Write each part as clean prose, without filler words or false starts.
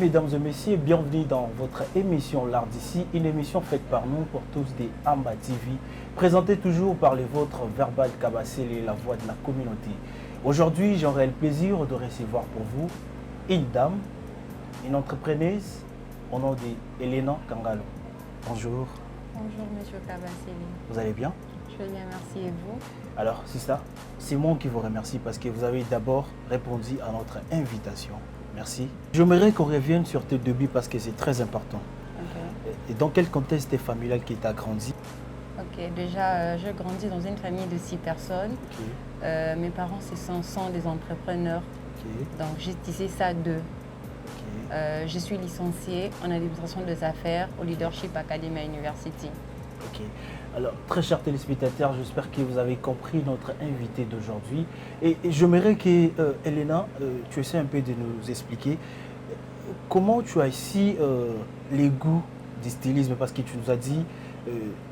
mesdames et messieurs, bienvenue dans votre émission L'Art d'ici, une émission faite par nous pour tous des Amba TV, présentée toujours par les vôtres Verbal Kabasele, la voix de la communauté. Aujourd'hui, j'aurai le plaisir de recevoir pour vous une dame, une entrepreneuse au nom d'Elena Kangalo. Bonjour. Bonjour Monsieur Kabasele. Vous allez bien? Je vais bien, merci. Et vous? Alors, c'est ça. C'est moi qui vous remercie parce que vous avez d'abord répondu à notre invitation. Merci. J'aimerais qu'on revienne sur tes débuts parce que c'est très important. Okay. Et dans quel contexte familial qui t'a grandi? Ok, déjà, j'ai grandi dans une famille de 6 personnes. Okay. Mes parents sont des entrepreneurs. Okay. Donc, j'ai tissé ça d'eux. Okay. Je suis licenciée en administration des affaires au Leadership Academy University. Ok. Alors, très chers téléspectateurs, j'espère que vous avez compris notre invité d'aujourd'hui. Et j'aimerais que, Elena, tu essaies un peu de nous expliquer comment tu as ici les goûts du stylisme, parce que tu nous as dit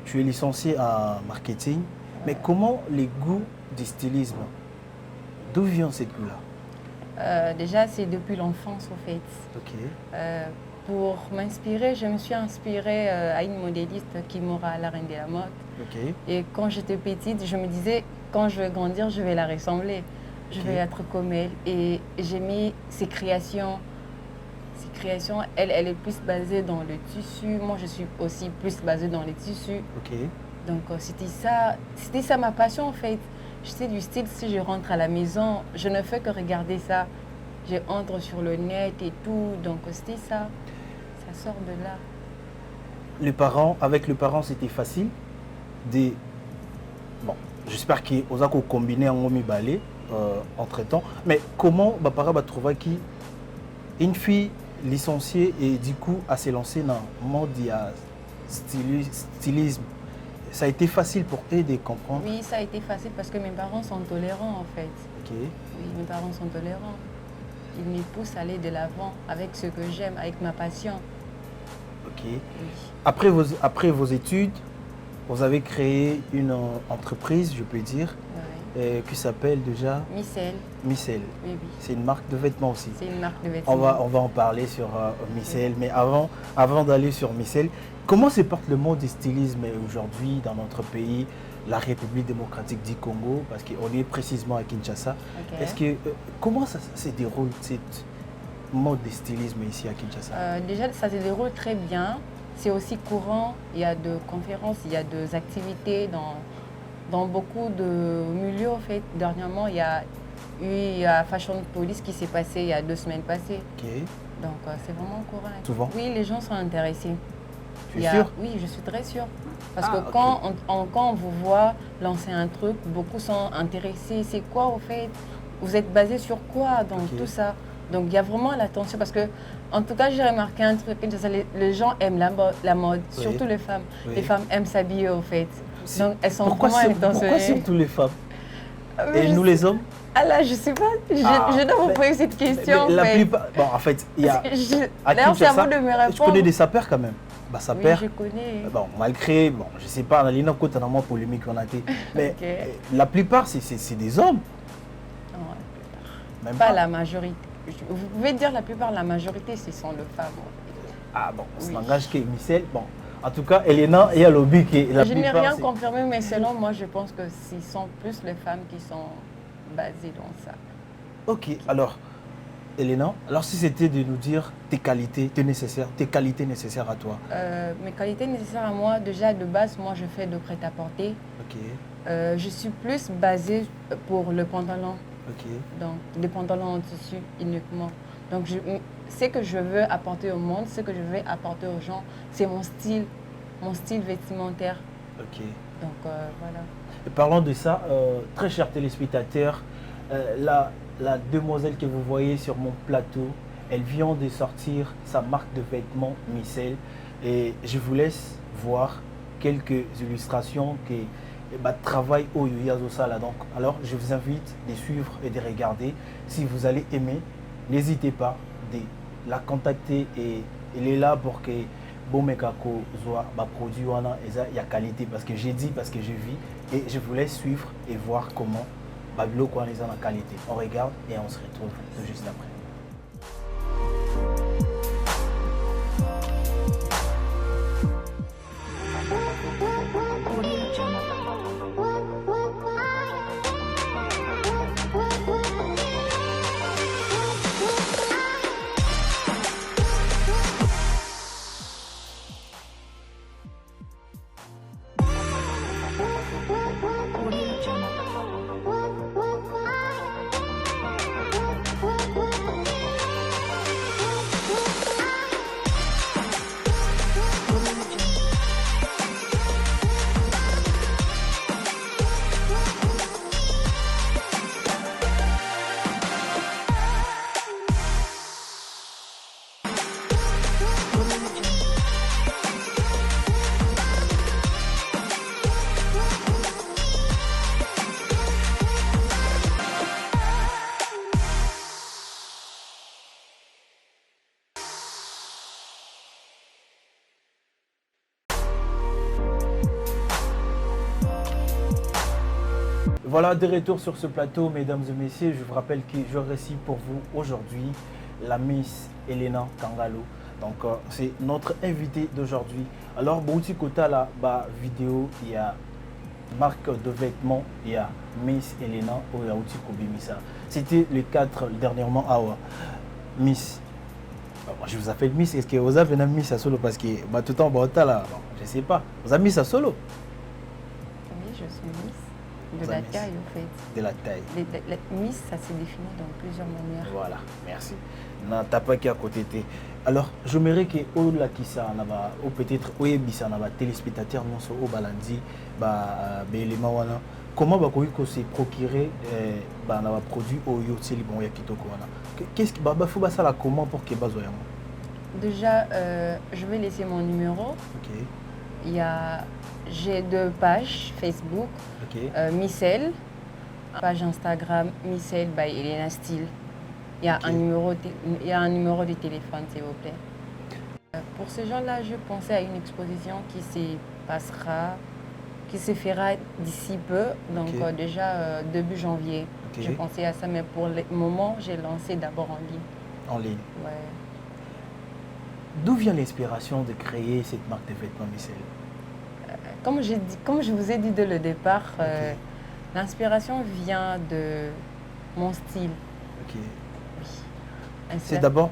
tu es licencié en marketing, mais comment les goûts du stylisme, d'où vient cette goût-là? Déjà, c'est depuis l'enfance, au fait. Ok. Pour m'inspirer, je me suis inspirée à une modéliste, Kimura, la reine de la mode. Okay. Et quand j'étais petite, je me disais, quand je vais grandir, je vais la ressembler. Je vais être comme elle. Et j'ai mis ses créations. Ses créations, elle est plus basée dans le tissu. Moi, je suis aussi plus basée dans les tissus. Okay. Donc, c'était ça ma passion, en fait. Je sais du style, si je rentre à la maison, je ne fais que regarder ça. Je entre sur le net et tout. Donc, c'était ça. Ça sort de là. Avec les parents, c'était facile. Bon, j'espère qu'ils ont combiné en balai entre-temps. Mais comment les parents trouvé qu'une fille licenciée et du coup à se lancer dans le monde du stylisme, ça a été facile pour eux de comprendre? Oui, ça a été facile parce que mes parents sont tolérants en fait. Okay. Oui, mes parents sont tolérants. Ils me poussent à aller de l'avant avec ce que j'aime, avec ma passion. Ok. Oui. Après vos études, vous avez créé une entreprise, je peux dire, qui s'appelle déjà Micelle. Micelle. Oui, oui. C'est une marque de vêtements aussi. C'est une marque de vêtements. On va en parler sur Micelle. Oui. Mais avant d'aller sur Micelle, comment se porte le monde du stylisme aujourd'hui dans notre pays, la République démocratique du Congo, parce qu'on est précisément à Kinshasa. Okay. Est-ce que comment ça se déroule cette mode de stylisme ici à Kinshasa? Déjà, ça se déroule très bien. C'est aussi courant. Il y a de conférences, il y a des activités dans beaucoup de milieux. En fait, dernièrement, il y a eu Fashion Police qui s'est passé il y a 2 semaines passées. Okay. Donc, c'est vraiment courant. Souvent? Oui, les gens sont intéressés. Tu es sûre? Oui, je suis très sûre. Parce que quand on vous voit lancer un truc, beaucoup sont intéressés. C'est quoi au fait? Vous êtes basé sur quoi dans tout ça? Donc il y a vraiment l'attention. Parce que, en tout cas, j'ai remarqué un truc. Les gens aiment la mode, surtout les femmes. Oui. Les femmes aiment s'habiller au fait. Donc elles sont vraiment intentionnées. Pourquoi surtout les femmes? Et nous les hommes? Ah là, je sais pas. Je dois vous poser cette question. La plupart. Bon, en fait, il y a. D'ailleurs, c'est à vous de me répondre. Je connais des sapeurs quand même. Bah, ça oui, perd. je connais. Bon, malgré, bon, je sais pas, il y a une côté dans polémique qu'on a été. Mais la plupart, c'est des hommes. Non, même pas la majorité. Vous pouvez dire la plupart, la majorité, ce sont les femmes. Ah bon, ça n'engage que Micelle. Bon, en tout cas, Elena et Alobi qui la plupart. Je n'ai rien confirmé, mais selon moi, je pense que ce sont plus les femmes qui sont basées dans ça. Ok, alors. Elena, alors si c'était de nous dire tes qualités nécessaires à toi. Mes qualités nécessaires à moi, déjà de base, moi je fais de prêt-à-porter. Ok. Je suis plus basée pour le pantalon. Ok. Donc les pantalons en tissu uniquement. Donc ce que je veux apporter au monde, ce que je veux apporter aux gens, c'est mon style vestimentaire. Ok. Donc voilà. Et parlons de ça, très chers téléspectateurs, la demoiselle que vous voyez sur mon plateau, elle vient de sortir sa marque de vêtements Micelle et je vous laisse voir quelques illustrations que travail au Yuyazosala. Donc, alors je vous invite de suivre et de regarder. Si vous allez aimer, n'hésitez pas de la contacter et elle est là pour que Bomekako soit produit il y a qualité parce que j'ai dit, parce que je vis et je vous laisse suivre et voir comment Babilo quoi les a la qualité. On regarde et on se retrouve tout juste après. Voilà, de retour sur ce plateau, mesdames et messieurs. Je vous rappelle que je récite pour vous aujourd'hui la Miss Elena Kangalo. Donc, c'est notre invitée d'aujourd'hui. Alors, Bouti Kota, la vidéo, il y a marque de vêtements, il y a Miss Elena ou Yaouti Kobimisa. C'était les 4 dernièrement. Miss. Je vous appelle Miss. Est-ce que vous avez une Miss à solo? Parce que tout le temps, là, je ne sais pas. Vous avez Miss à solo? Oui, je suis Miss. De la taille, en fait. De la taille. Miss, ça se définit dans plusieurs manières. Voilà, merci. N'as pas qui à côté. Alors, j'aimerais que Ola qui ça, ou peut-être oui, ça n'a pas téléspectateur non sur au balandi, élément voilà. Comment va qu'on se procurer produit au yoti bon ya kitoko wana. Qu'est-ce qui faut ça la comment pour que bazoya? Déjà, je vais laisser mon numéro. OK. J'ai 2 pages Facebook. OK. Micelle, page Instagram Micelle by Elena Style. Il y a un numéro de téléphone, s'il vous plaît. Pour ces gens-là, je pensais à une exposition qui se fera d'ici peu, donc déjà début janvier. Je pensais à ça, mais pour le moment, j'ai lancé d'abord en ligne. En ligne? Ouais. D'où vient l'inspiration de créer cette marque de vêtements Micelle? Comme je vous ai dit dès le départ, l'inspiration vient de mon style. OK. C'est d'abord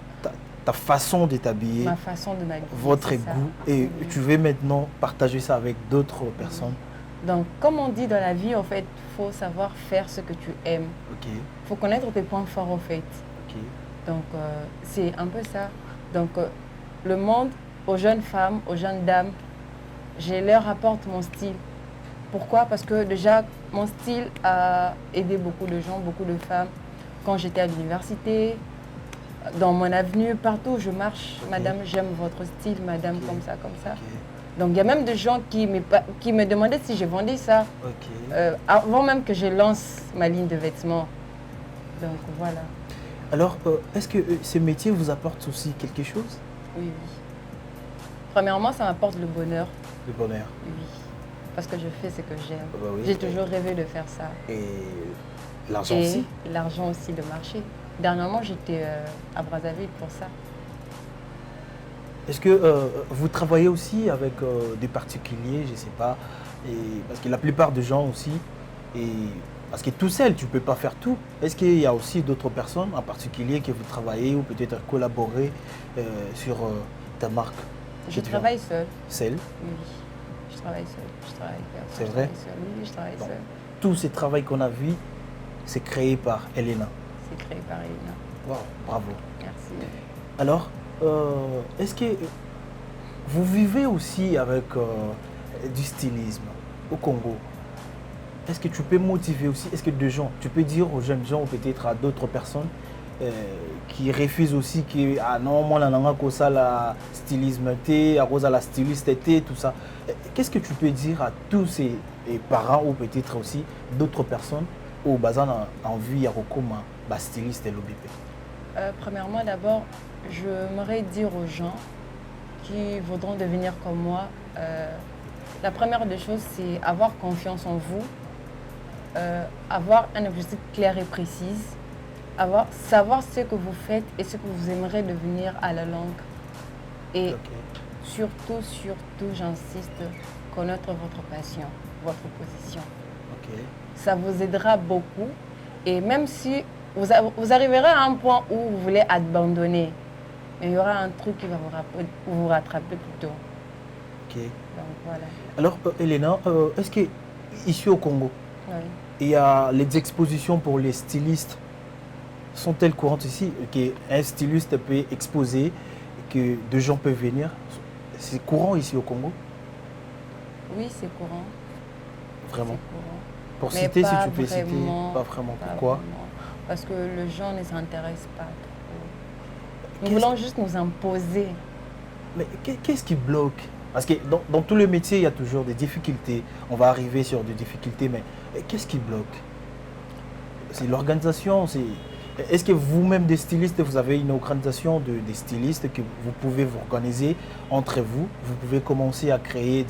ta façon de t'habiller, ma façon de m'habiller, votre goût, et tu veux maintenant partager ça avec d'autres personnes. Donc, comme on dit dans la vie, en fait, il faut savoir faire ce que tu aimes. OK. Il faut connaître tes points forts, en fait. OK. Donc, c'est un peu ça. Donc, le monde, aux jeunes femmes, aux jeunes dames, je leur apporte mon style. Pourquoi? Parce que déjà, mon style a aidé beaucoup de gens, beaucoup de femmes. Quand j'étais à l'université, dans mon avenue, partout où je marche, madame, j'aime votre style, madame, comme ça, comme ça. Donc, il y a même des gens qui me demandaient si je vendais ça, avant même que je lance ma ligne de vêtements. Donc, voilà. Alors, est-ce que ce métier vous apporte aussi quelque chose? Oui, oui. Premièrement, ça m'apporte le bonheur. Le bonheur? Oui, parce que je fais ce que j'aime. Oui. J'ai toujours rêvé de faire ça. Et l'argent aussi? L'argent aussi, de marcher. Dernièrement, j'étais à Brazzaville pour ça. Est-ce que vous travaillez aussi avec des particuliers, je ne sais pas, parce que la plupart des gens aussi, parce que tout seul, tu ne peux pas faire tout. Est-ce qu'il y a aussi d'autres personnes en particulier que vous travaillez ou peut-être collaborer sur ta marque? Je travaille seule. Seule? Oui, je travaille seule. C'est vrai? Oui, je travaille seule. Tout ce travail qu'on a vu, c'est créé par Elena. C'est créé par Elena. Wow, bravo. Merci. Alors, est-ce que vous vivez aussi avec du stylisme au Congo? Est-ce que tu peux motiver aussi? Est-ce que tu peux dire aux jeunes gens ou peut-être à d'autres personnes qui refusent aussi que non, moi, ça la stylisme, à cause de la styliste, tout ça. Qu'est-ce que tu peux dire à tous ces parents ou peut-être aussi d'autres personnes au bazar en vue à comme styliste et l'OBP? Premièrement, d'abord, j'aimerais dire aux gens qui voudront devenir comme moi, la première des choses, c'est avoir confiance en vous, avoir un objectif clair et précis, savoir ce que vous faites et ce que vous aimeriez devenir à la longue. Et surtout, j'insiste, connaître votre passion, votre position. Ça vous aidera beaucoup. Et même si vous arriverez à un point où vous voulez abandonner, mais il y aura un truc qui va vous rattraper plus tôt. Donc voilà. Alors, Elena, est-ce qu'ici au Congo, il y a les expositions pour les stylistes? Sont-elles courantes ici? Qu'un styliste peut exposer, que deux gens peuvent venir? C'est courant ici au Congo? Oui, c'est courant. Vraiment? Courant. Pour citer, si tu peux citer, pas vraiment. Pourquoi? Parce que les gens ne s'intéressent pas trop. Nous voulons juste nous imposer. Mais qu'est-ce qui bloque? Parce que dans tous les métiers, il y a toujours des difficultés. On va arriver sur des difficultés, mais qu'est-ce qui bloque? C'est l'organisation. Est-ce que vous-même, des stylistes, vous avez une organisation des stylistes que vous pouvez vous organiser entre vous? Vous pouvez commencer à créer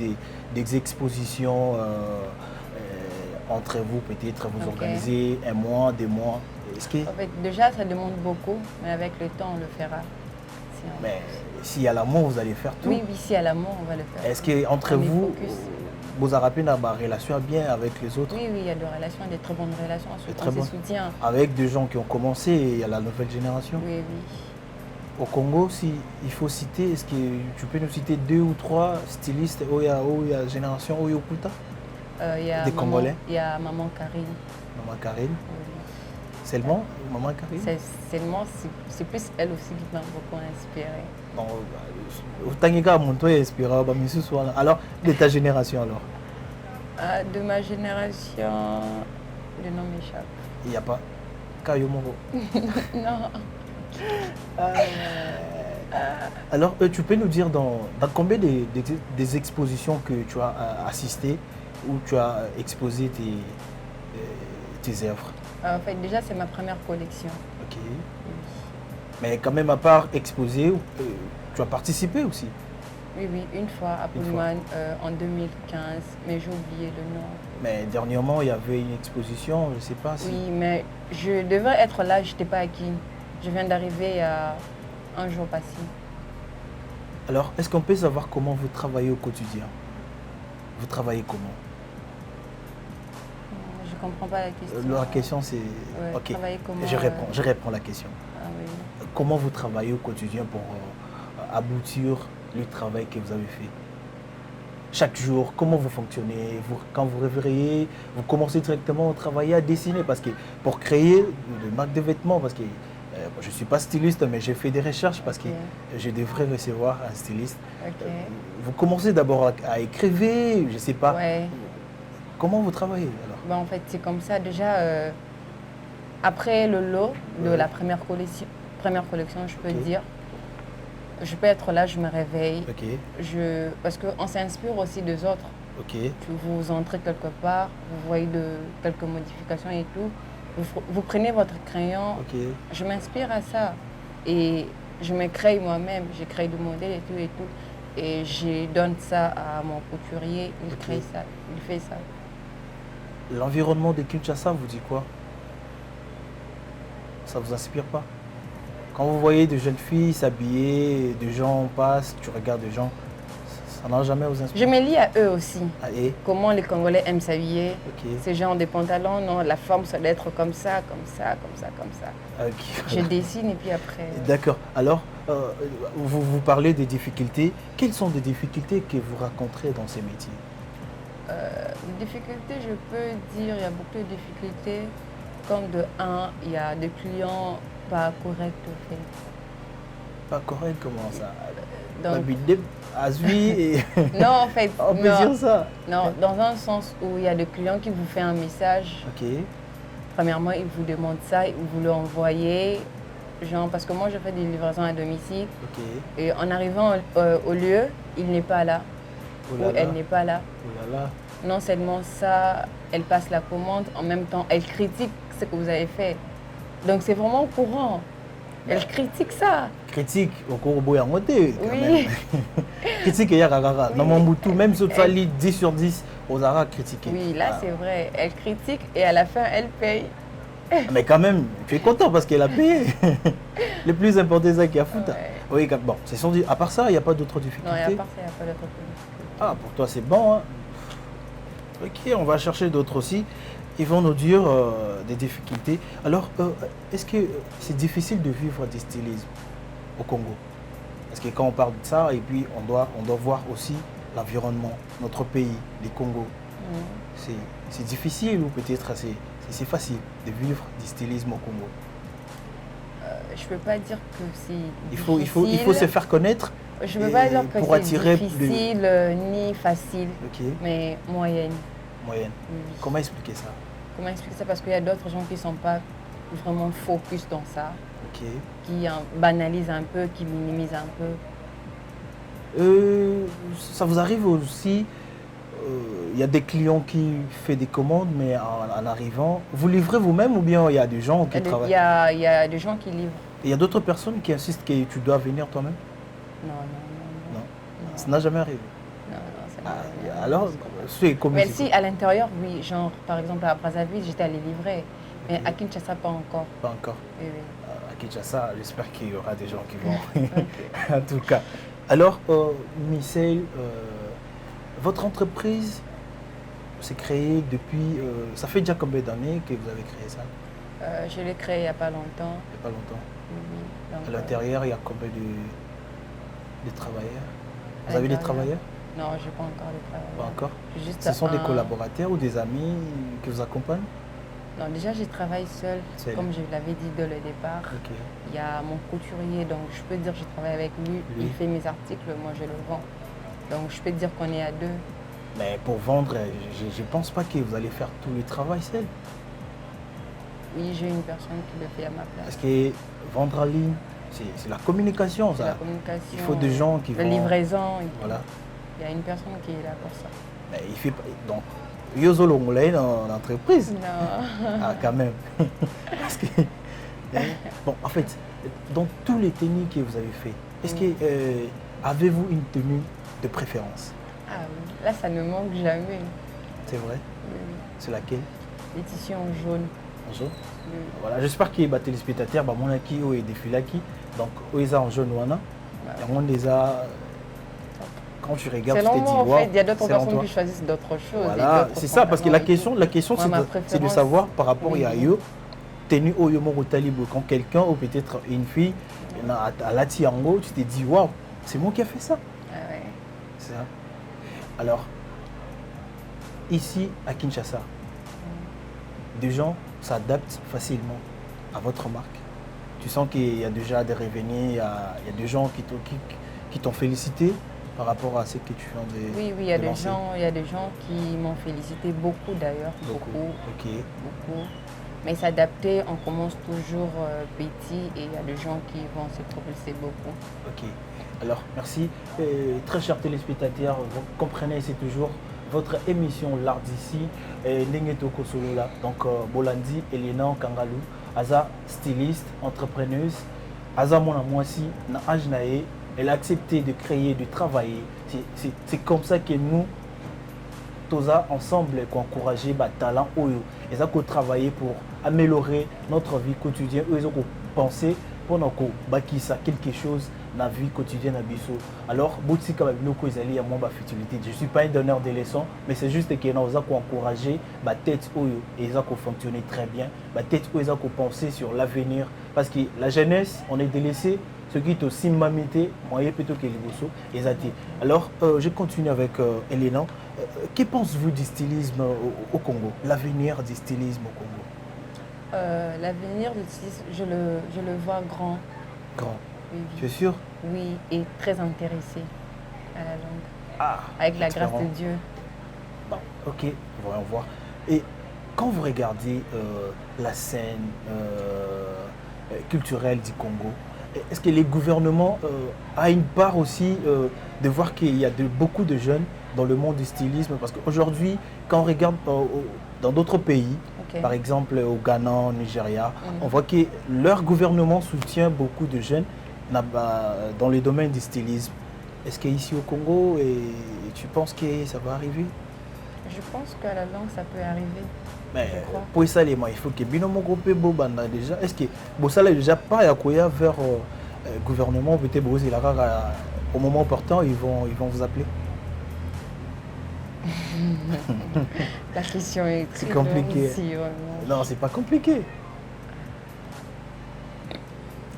des expositions entre vous, peut-être vous organisez un mois, 2 mois. Est-ce que... En fait, déjà, ça demande beaucoup, mais avec le temps, on le fera. Mais s'il y a l'amour, vous allez faire tout. Oui, oui, s'il y a l'amour, on va le faire. Est-ce qu'entre vous, vous avez une relation bien avec les autres? Oui, oui, il y a des relations, des très bonnes relations. On se soutient. Avec des gens qui ont commencé, il y a la nouvelle génération. Oui, oui. Au Congo, si il faut citer, est-ce que tu peux nous citer 2 ou 3 stylistes où il y a génération où il y a Okuta? Des Congolais? Il y a Maman Karine. Maman Karine? Oui. Seulement Maman Karine? Seulement, c'est plus elle aussi qui m'a beaucoup inspirée. Bon, Tangika Monto est inspiré. Alors, de ta génération alors? De ma génération, le nom m'échappe. Il n'y a pas Kayomoro? Non. Alors, tu peux nous dire dans combien des expositions que tu as assisté où tu as exposé tes œuvres? En fait, déjà, c'est ma première collection. Ok. Oui. Mais quand même, à part exposer, tu as participé aussi? Oui, oui, une fois à Pullman en 2015, mais j'ai oublié le nom. Mais dernièrement, il y avait une exposition, je ne sais pas si... Oui, mais je devais être là, je n'étais pas acquis. Je viens d'arriver un jour passé. Alors, est-ce qu'on peut savoir comment vous travaillez au quotidien? Vous travaillez comment? Je ne comprends pas la question. La question, c'est... Ouais, ok, comment, je réponds à la question. Ah, oui. Comment vous travaillez au quotidien pour aboutir le travail que vous avez fait? Chaque jour, comment vous fonctionnez? Quand vous réveillez, vous commencez directement à travailler, à dessiner, parce que pour créer des marques de vêtements, parce que je ne suis pas styliste, mais j'ai fait des recherches parce que je devrais recevoir un styliste. Vous commencez d'abord à écrire, je ne sais pas. Ouais. Comment vous travaillez alors? Ben, en fait, c'est comme ça. Déjà, après le lot de la première collection, je peux dire, je peux être là, je me réveille. Parce qu'on s'inspire aussi des autres. Vous entrez quelque part, vous voyez quelques modifications et tout. Vous prenez votre crayon, je m'inspire à ça et je me crée moi-même, je crée des modèles et tout et je donne ça à mon couturier, il crée ça, il fait ça. L'environnement de Kinshasa vous dit quoi? Ça vous inspire pas? Quand vous voyez de jeunes filles s'habiller, des gens passent, tu regardes des gens, ça n'a jamais vous inspiré? Je me lie à eux aussi. Ah, et? Comment les Congolais aiment s'habiller. Ces gens ont des pantalons, non, la forme ça doit être comme ça, comme ça, comme ça, comme ça. Je dessine et puis après... D'accord. Alors, vous parlez des difficultés. Quelles sont les difficultés que vous rencontrez dans ces métiers? Les difficultés, je peux dire, il y a beaucoup de difficultés. Comme de un, il y a des clients pas corrects au fait. Pas corrects, comment ça? Donc, non, en fait, on peut dire ça. Non, dans un sens où il y a des clients qui vous font un message. Premièrement, ils vous demandent ça, vous l'envoyez. Genre, parce que moi, je fais des livraisons à domicile. Et en arrivant au lieu, il n'est pas là. Ou elle n'est pas là. Non seulement ça, elle passe la commande, en même temps, elle critique ce que vous avez fait. Donc, c'est vraiment courant. Elle critique ça. Critique, au Korobo à monter. Oui. Critique, il y a Ragara. Dans mon boutou, même si tu as 10 sur 10, aux Ara critiquer. Oui, là, c'est vrai. Elle critique et à la fin, elle paye. Mais quand même, tu es content parce qu'elle a payé. Le plus important, c'est ça qui a foutu. Oui, bon, c'est sans dire. À part ça, il n'y a pas d'autres difficultés. Non, à part ça, il n'y a pas d'autres difficultés. Ah, pour toi, c'est bon. Hein? Ok, on va chercher d'autres aussi. Ils vont nous dire des difficultés. Alors, est-ce que c'est difficile de vivre du stylisme au Congo? Parce que quand on parle de ça, et puis on doit voir aussi l'environnement, notre pays, les Congos. C'est difficile ou peut-être c'est facile de vivre du stylisme au Congo? Je ne peux pas dire que c'est difficile. Il faut se faire connaître. Je ne peux pas dire que c'est difficile ni facile, mais moyenne. Moyenne. Oui. Comment expliquer ça? Comment expliquer ça? Parce qu'il y a d'autres gens qui ne sont pas vraiment focus dans ça, qui banalisent un peu, qui minimisent un peu. Ça vous arrive aussi, il y a des clients qui font des commandes, mais en arrivant, vous livrez vous-même ou bien il y a des gens qui travaillent? Il y a des gens qui livrent. Il y a d'autres personnes qui insistent que tu dois venir toi-même? Non. Ça n'a jamais arrivé? Non, ça n'a jamais arrivé. Alors, Mais si, à l'intérieur, oui. Genre, par exemple, à Brazzaville, j'étais allée livrer. Mais à Kinshasa, pas encore. Pas encore. Oui, oui. À Kinshasa, j'espère qu'il y aura des gens qui vont. En tout cas. Alors, Micelle, votre entreprise s'est créée depuis... ça fait déjà combien d'années que vous avez créé ça? Je l'ai créé il n'y a pas longtemps. Il n'y a pas longtemps. Oui, donc, à l'intérieur, il y a combien de travailleurs? Vous avez des travailleurs? Non, je n'ai pas encore de travailleurs. Pas encore? Juste Ce sont des collaborateurs ou des amis qui vous accompagnent? Non, déjà, je travaille seule, comme je l'avais dit dès le départ. Okay. Il y a mon couturier, donc je peux dire que je travaille avec lui. Il fait mes articles, moi je le vends. Donc je peux dire qu'on est à deux. Mais pour vendre, je ne pense pas que vous allez faire tout le travail seul. Oui, j'ai une personne qui le fait à ma place. Parce que vendre en ligne, c'est la communication. Ça. La communication. Il faut des gens qui vont... La livraison. Voilà. Il y a une personne qui est là pour ça. Mais il fait... Donc, Yozo Longolay dans l'entreprise. Non. Ah, quand même. Parce que... Bon, en fait, dans tous les tenues que vous avez fait, est-ce que avez-vous une tenue de préférence? Ah oui, là ça ne manque jamais. C'est vrai? Oui. C'est laquelle? Les tissus en jaune. En jaune? Oui. Voilà, j'espère que les téléspectateurs, mon aki et défilé donc ils en jaune wana. Il y a des quand tu regardes, tu te dis en fait, il y a d'autres personnes toi. qui choisissent d'autres choses. Voilà, c'est ça, parce que la question c'est de savoir par rapport à eux, tenue au yomo talibo, quand quelqu'un ou peut-être une fille à la tiango, tu te dis waouh, c'est moi qui ai fait ça. Ah ouais. C'est ça. Alors, ici à Kinshasa, des gens s'adaptent facilement à votre marque. Tu sens qu'il y a déjà des revenus, il y a des gens qui t'ont félicité par rapport à ce que tu viens de Oui, il y a des gens qui m'ont félicité, beaucoup d'ailleurs. Beaucoup. Ok. Beaucoup. Mais s'adapter, on commence toujours petit et il y a des gens qui vont se propulser beaucoup. Ok. Alors, merci. Très chers téléspectateurs, vous comprenez, c'est toujours votre émission L'Art d'ici. Nengetoko Solola. Donc, Bolandi, Elena Kangalou, Aza, styliste, entrepreneuse. Aza, moi aussi, na Ajnae. Elle a accepté de créer, de travailler. C'est comme ça que nous, tous ensemble, encourager les talents. Ils ont travaillé pour améliorer notre vie quotidienne. Ils ont pensé pour nous bâtir quelque chose dans la vie quotidienne. Alors, je ne suis pas un donneur de leçons, mais c'est juste que nous avons encouragé la tête et ils ont fonctionné très bien. La tête où ils ont pensé sur l'avenir. Parce que la jeunesse, on est délaissé. Ce qui est aussi mamité, moyen plutôt que les bossos, et zati. Alors, je continue avec Elena. Que pensez-vous du stylisme au Congo? L'avenir du stylisme au Congo? L'avenir du stylisme, je le vois grand. Grand. Oui. Tu es sûr? Oui, et très intéressé à la langue. Ah, avec la grâce de Dieu. Bon, ok, voyons voir. Et quand vous regardez la scène culturelle du Congo, est-ce que les gouvernements ont une part aussi de voir qu'il y a beaucoup de jeunes dans le monde du stylisme? Parce qu'aujourd'hui, quand on regarde dans d'autres pays, par exemple au Ghana, au Nigeria, on voit que leur gouvernement soutient beaucoup de jeunes dans le domaine du stylisme. Est-ce qu'ici au Congo, tu penses que ça va arriver? Je pense qu'à la langue, ça peut arriver. Mais pour ça, il faut que Binomo Groupe Bobanda déjà. Est-ce que Bossala est déjà pas à quoi vers le gouvernement peut-être au moment opportun, ils vont vous appeler? La question est très compliqué. Ici, non, c'est pas compliqué.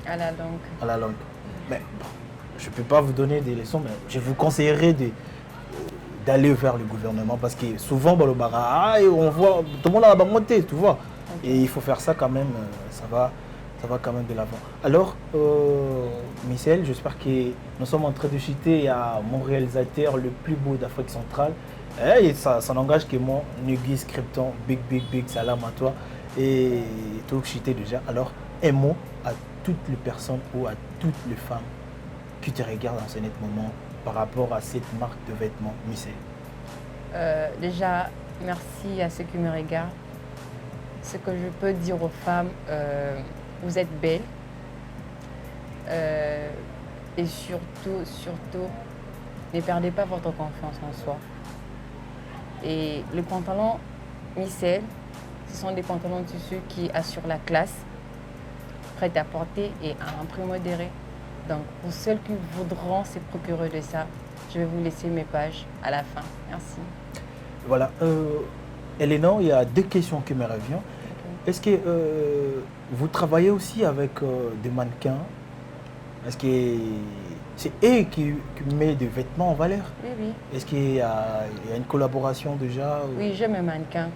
À la langue. À la langue. Mais bon, je peux pas vous donner des leçons, mais je vous conseillerais d'aller vers le gouvernement parce que souvent on voit tout le monde a la montée, tu vois. Et il faut faire ça quand même, ça va quand même de l'avant. Alors, Michel, j'espère que nous sommes en train de chuter à mon réalisateur le plus beau d'Afrique centrale. Et ça n'engage que moi, Nugui Scripton, big salam à toi. Et tout chuté déjà. Alors, un mot à toutes les personnes ou à toutes les femmes qui te regardent en ce net moment par rapport à cette marque de vêtements, Michel. Déjà, merci à ceux qui me regardent. Ce que je peux dire aux femmes, vous êtes belles. Et surtout, ne perdez pas votre confiance en soi. Et les pantalons Micelle, ce sont des pantalons de tissu qui assurent la classe, prêts à porter et à un prix modéré. Donc, pour ceux qui voudront se procurer de ça, je vais vous laisser mes pages à la fin. Merci. Voilà. Elena, il y a 2 questions qui me reviennent. Okay. Est-ce que vous travaillez aussi avec des mannequins? Est-ce que c'est eux qui mettent des vêtements en valeur? Oui, oui. Est-ce qu'il y a une collaboration déjà? Oui, j'ai mes mannequins.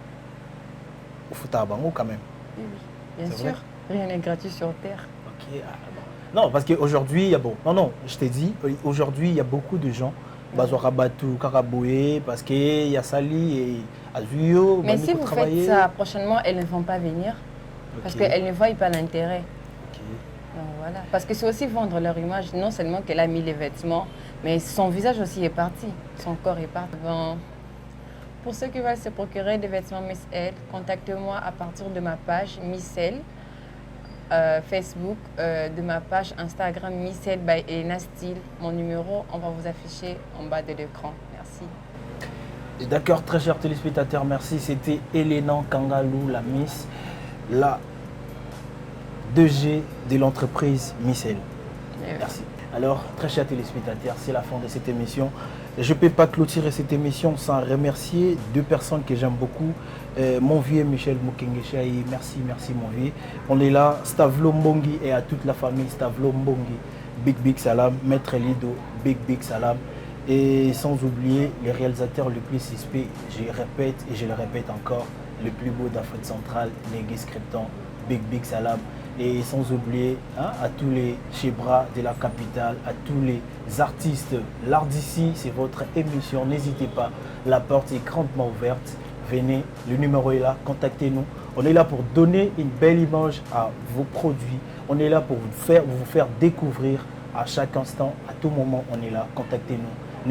Au Foutabango quand même? Oui, oui, bien sûr. Rien n'est gratuit sur Terre. Ok. Non, parce qu'aujourd'hui, il y a bon. Non, je t'ai dit, aujourd'hui, il y a beaucoup de gens. Bazouarabatou, Karaboué, parce qu'il y a Sali et Azuyo. Mais si vous faites ça, prochainement, elles ne vont pas venir. Parce qu'elles ne voient pas l'intérêt. Donc voilà. Parce que c'est aussi vendre leur image. Non seulement qu'elle a mis les vêtements, mais son visage aussi est parti. Son corps est parti. Bon. Pour ceux qui veulent se procurer des vêtements Miss Elle, contactez-moi à partir de ma page Miss Elle. Facebook, de ma page Instagram Micelle by Elena Style. Mon numéro, on va vous afficher en bas de l'écran. Merci. D'accord, très chers téléspectateurs, merci. C'était Elena Kangalou, la Miss, la 2G de l'entreprise Micelle. Merci. Alors, très chers téléspectateurs, c'est la fin de cette émission. Je ne peux pas clôturer cette émission sans remercier 2 personnes que j'aime beaucoup. Mon vieux Michel Mukengeshaï, merci mon vieux. On est là, Stavlo Mbongi et à toute la famille Stavlo Mbongi. Big salam, Maître Lido, big salam. Et sans oublier les réalisateurs les plus suspects, je répète et je le répète encore, le plus beau d'Afrique centrale, Negis Krypton, big salam. Et sans oublier à tous les chebras de la capitale, à tous les artistes. L'art d'ici, c'est votre émission. N'hésitez pas, la porte est grandement ouverte. Venez, le numéro est là, contactez-nous. On est là pour donner une belle image à vos produits. On est là pour vous faire découvrir à chaque instant, à tout moment, on est là. Contactez-nous.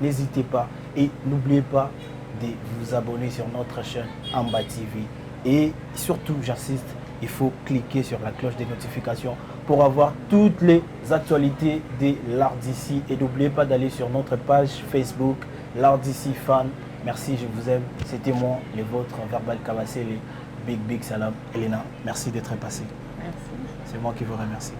N'hésitez pas et n'oubliez pas de vous abonner sur notre chaîne Amba TV. Et surtout, j'insiste, il faut cliquer sur la cloche des notifications pour avoir toutes les actualités de l'art d'ici. Et n'oubliez pas d'aller sur notre page Facebook, l'art d'ici fan. Merci, je vous aime. C'était moi, les vôtres, Verbal Kabassé, les big salam. Elena, merci d'être passé. Merci. C'est moi qui vous remercie.